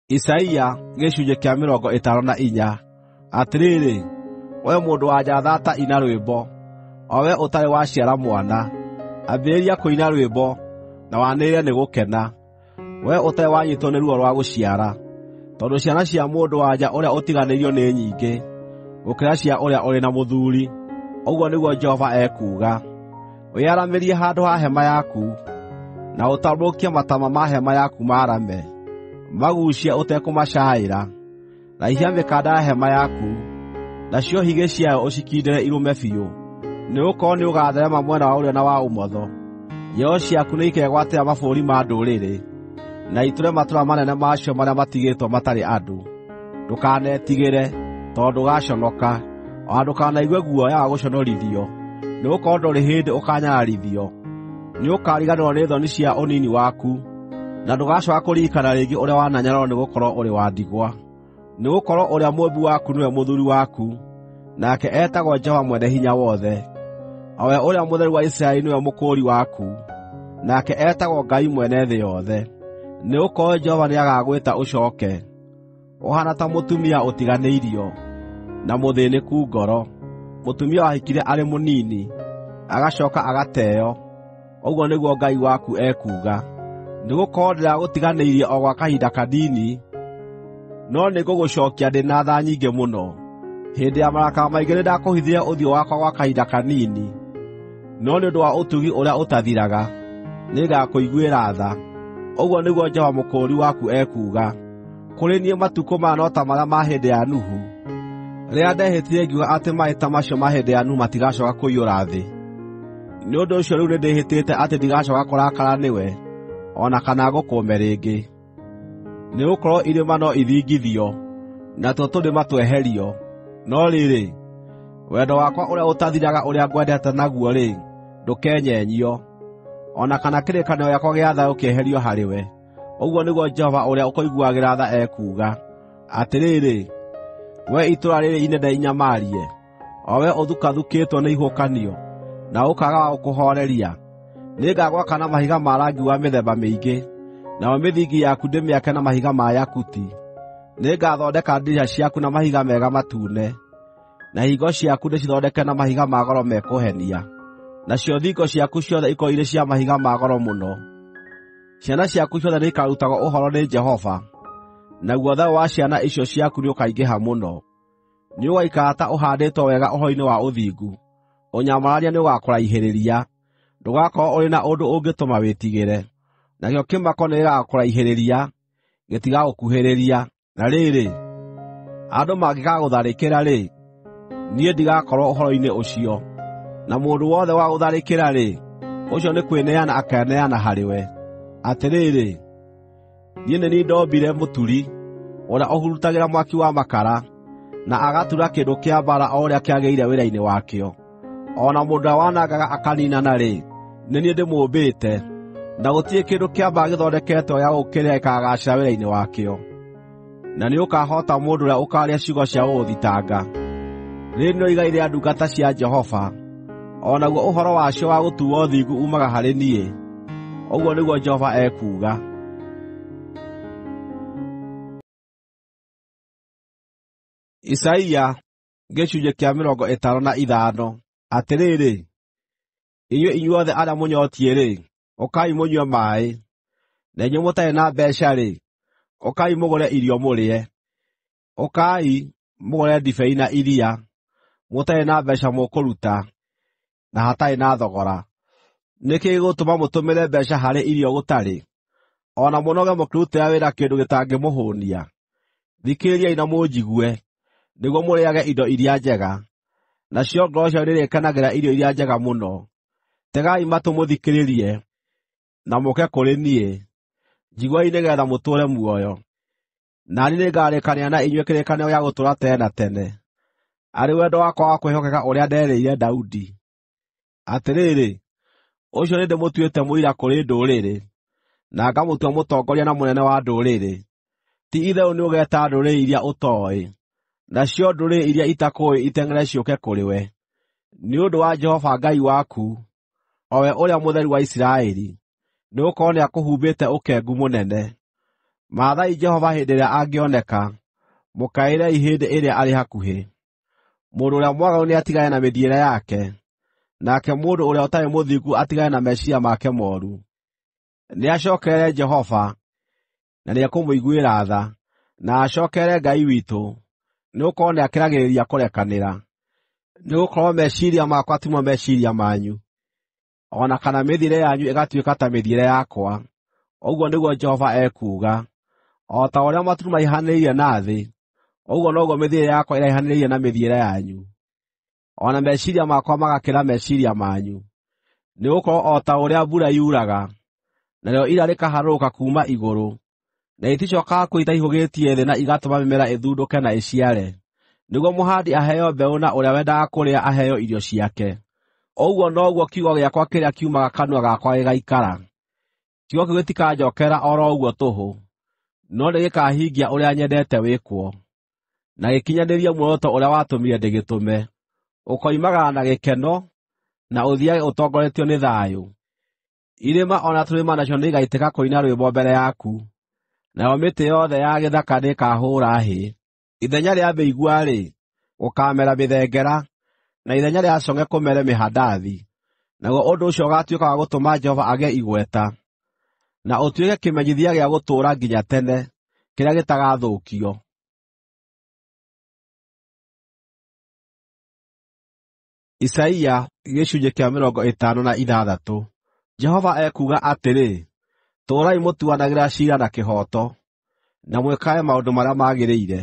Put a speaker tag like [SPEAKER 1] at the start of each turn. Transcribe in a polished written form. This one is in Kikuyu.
[SPEAKER 1] Isaia gĩcunjĩ kĩa 54. Atĩrĩrĩ, wee mũndũ-wa-nja thaata ina rwĩmbo, o wee ũtarĩ waciara mwana, ambĩrĩria kũina rwĩmbo, na wanĩrĩre nĩ gũkena, wee ũtarĩ wanyiitwo nĩ ruo rwa gũciara, tondũ ciana cia mũndũ-wa-nja ũrĩa ũtiganĩirio nĩ nyingĩ, gũkĩra cia ũrĩa ũrĩ na mũthuuri, ũguo nĩguo Jehova ekuuga. Wĩyaramĩrie handũ ha hema yaku, na ũtambũrũkie mataama ma hema yaku maarame, maguucie ũtekũmacaaĩra. Raihia mĩkanda ya hema yaku, nacio higĩ ciayo ũcikindĩre irũme biũ, nĩgũkorwo nĩũgatheerema mwena wa ũrĩo na wa ũmotho. Njiaro ciaku nĩikegwatĩra mabũrũri ma ndũrĩrĩ, na itũũre matũũra manene macio marĩa matigĩtwo matarĩ andũ. Ndũkanetigĩre, tondũ ndũgaaconoka, o na ndũkanaigue guoya wa gũconorithio, nĩgũkorwo ndũrĩ hĩndĩ ũkaanyararithio. Nĩũkariganĩrwo nĩ thoni cia ũnini waku, na ndũgacooka kũririkana rĩngĩ ũrĩa wananyararwo nĩgũkorwo ũrĩ wa ndigwa. Nĩgũkorwo ũrĩa Mũũmbi waku nĩwe mũthuuri waku, nake etagwo Jehova Mwene-Hinya-Wothe. O we Ũrĩa Mũtheru wa Isiraeli nĩwe Mũkũũri waku, nake etagwo Ngai mwene thĩ yothe. Nĩgũkorwo Jehova nĩagagwĩta ũcooke. Ũhaana ta mũtumia ũtiganĩirio, na mũthĩĩnĩku ngoro, mũtumia wahikire arĩ mũnini, agacooka agateo, ũguo nĩguo Ngai waku ekuuga. Nĩgũkorwo ndĩragũtiganĩirie o gwa kahinda kanini, no nĩngũgũcookia ndĩ na tha nyingĩ mũno. Hĩndĩ ya marakara maingĩ nĩndakũhithire ũthiũ wakwa gwa kahinda kanini, no nĩ ũndũ wa ũtugi ũrĩa ũtathiraga, nĩngakũiguĩra tha, ũguo nĩguo Jehova Mũkũũri waku ekuuga. Kũrĩ niĩ matukũ maya no ta marĩa ma hĩndĩ ya Nuhu, rĩrĩa ndehĩtire ngiuga atĩ maaĩ ta macio ma hĩndĩ ya Nuhu matigacooka kũiyũra thĩ. Nĩ ũndũ ũcio rĩu nĩndĩhĩtĩte atĩ ndigacooka kũrakara nĩwe, o na kana ngũkũũme rĩngĩ. Nĩgũkorwo irĩma no ithingithio, natuo tũrĩma tweherio, no rĩrĩ, wendo wakwa ũrĩa ũtathiraga ũrĩa ngwendete naguo-rĩ, ndũkenyenyio, o na kana kĩrĩkanĩro gĩakwa gĩa thayũ kĩeherio harĩwe, ũguo nĩguo Jehova ũrĩa ũkũiguagĩra tha ekuuga. Atĩrĩrĩ, wee itũũra rĩrĩ inene inyamarie, o wee ũthukathukĩtwo nĩ ihuhũkanio, na ũkaaga wa gũkũhooreria, nĩngagwaka na mahiga ma rangi wa mĩthemba mĩingĩ, nayo mĩthingi yaku ndĩmĩake na mahiga ma yakuti. Nĩngathondeka ndirica ciaku na mahiga mega matune, na ihingo ciaku ndĩcithondeke na mahiga ma goro mekũhenia, nacio thingo ciaku ciothe ikorwo irĩ cia mahiga ma goro mũno. Ciana ciaku ciothe nĩikarutagwo ũhoro nĩ Jehova, naguo thayũ wa ciana icio ciaku nĩũkaingĩha mũno. Nĩũgaikara ta ũhaandĩtwo wega ũhoro-inĩ wa ũthingu, ũnyamararia nĩũgakũraihĩrĩria, ndũgakorwo ũrĩ na ũndũ ũngĩtũma wĩtigĩre. Nakĩo kĩmako nĩgĩgakũraihĩrĩria, gĩtigagũkuhĩrĩria. Na rĩrĩ, andũ mangĩgagũtharĩkĩra-rĩ, niĩ ndigakorwo ũhoro-inĩ ũcio, na mũndũ wothe wa gũtharĩkĩra-rĩ, ũcio nĩ kwĩneana akeneana harĩwe. Atĩrĩrĩ, niĩ nĩ niĩ ndombire mũturi, ũrĩa ũhurutagĩra mwaki wa makara, na agatura kĩndũ kĩa mbaara o ũrĩa kĩagĩrĩire wĩra-inĩ wakĩo. O na mũndũ ũrĩa wanangaga akaniinana-rĩ, nĩ niĩ ndĩmũmbĩte, na gũtirĩ kĩndũ kĩa mbaara gĩthondeketwo gĩa gũgũũkĩrĩra gĩkaagaacĩra wĩra-inĩ wakĩo. Na nĩũkahoota mũndũ ũrĩa ũkaaria ciugo cia gũgũthitanga. Rĩrĩ nĩrĩo igai rĩa ndungata cia Jehova, o naguo ũhoro wacio wa gũtuuo thingu uumaga harĩ niĩ, ũguo nĩguo Jehova ekuuga. Isaia gĩcunjĩ kĩa 55. Atĩrĩrĩ, inyuĩ inyuothe arĩa mũnyootiĩ-rĩ, ũkai mũnyue maaĩ, na inyuĩ mũtarĩ na mbeeca-rĩ, ũkai mũgũre irio mũrĩe. Ũkai, mũgũre ndibei na iria, mũtarĩ na mbeeca mũkũruta, na hatarĩ na thogora. Nĩ kĩĩ gĩgũtũma mũtũmĩre mbeeca harĩ irio gũtarĩ, o na mũnoge mũkĩrutĩra wĩra kĩndũ gĩtangĩmũhũũnia? Thikĩrĩriai na mũnjigue, nĩguo mũrĩĩage indo iria njega, nacio ngoro cianyu nĩirĩkenagĩra irio iria njega mũno. Tegai matũ mũthikĩrĩrie, na mũũke kũrĩ niĩ, njiguai nĩgeetha mũtũũre muoyo. Na niĩ nĩngarĩĩkanĩra na inyuĩ kĩrĩkanĩro gĩa gũtũũra tene na tene, arĩ wendo wakwa wa kwĩhokeka ũrĩa nderĩire Daudi. Atĩrĩrĩ, ũcio nĩndĩmũtuĩte mũira kũrĩ ndũrĩrĩ, na ngamũtua mũtongoria na mũnene wa ndũrĩrĩ. Ti-itherũ nĩũgeeta ndũrĩrĩ iria ũtooĩ, nacio ndũrĩrĩ iria itakũũĩ iteng'ere ciũke kũrĩ we. Nĩ ũndũ wa Jehova Ngai waku, o we Ũrĩa Mũtheru wa Isiraeli, nĩgũkorwo nĩakũhumbĩte ũkengu mũnene. Maathai Jehova hĩndĩ ĩrĩa angĩoneka, mũkaĩrei hĩndĩ ĩrĩa arĩ hakuhĩ. Mũndũ ũrĩa mwaganu nĩatigane na mĩthiĩre yake, nake mũndũ ũrĩa ũtarĩ mũthingu atigane na meciiria make mooru. Nĩacookerere Jehova, na nĩekũmũiguĩra tha, na acookerere Ngai witũ, nĩgũkorwo nĩakĩragĩrĩria kũrekanĩra. Nĩgũkorwo meciiria makwa timo meciiria manyu, o na kana mĩthiĩre yanyu ĩgatuĩka ta mĩthiĩre yakwa, ũguo nĩguo Jehova ekuuga. O ta ũrĩa matu maihanĩrĩirie na thĩ, ũguo noguo mĩthiĩre yakwa ĩraihanĩrĩirie na mĩthiĩre yanyu, o na meciiria makwa magakĩra meciiria manyu. Nĩgũkorwo o ta ũrĩa mbura yuraga, narĩo ira rĩkaharũrũka kuuma igũrũ, na iticookaga kuo itaihũgĩtie thĩ na igatũma mĩmera ĩthundũke na ĩciare, nĩguo mũhandi aheo mbeũ na ũrĩa wendaga kũrĩa aheo irio ciake, ũguo noguo kiugo gĩakwa kĩrĩa kiumaga kanua gakwa gĩgaikara. Kiugo kĩu gĩtikanjookerera o ro ũguo tũhũ, no nĩgĩkahingia ũrĩa nyendete wĩkwo, na gĩkinyanĩrie muoroto ũrĩa watũmire ndĩgĩtũme. Ũkoimagara na gĩkeno, na ũthiiage ũtongoretio nĩ thayũ. Irĩma o na tũrĩma nacio nĩigaitĩka kũina rwĩmbo mbere yaku, nayo mĩtĩ yothe ya gĩthaka nĩĩkahũũra hĩ. Ithenya rĩa mĩigua-rĩ, gũkaamera mĩthengera, na ithenya rĩa cong'e kũmere mĩhandathi. Naguo ũndũ ũcio ũgaatuĩka wa gũtũma Jehova agĩe igweta, na ũtuĩke kĩmenyithia gĩa gũtũũra nginya tene, kĩrĩa gĩtagathũkio. Isaia gĩcunjĩ kĩa 56. Jehova ekuuga atĩrĩ: Tũũrai mũtuanagĩra ciira na kĩhooto, na mwĩkage maũndũ marĩa magĩrĩire.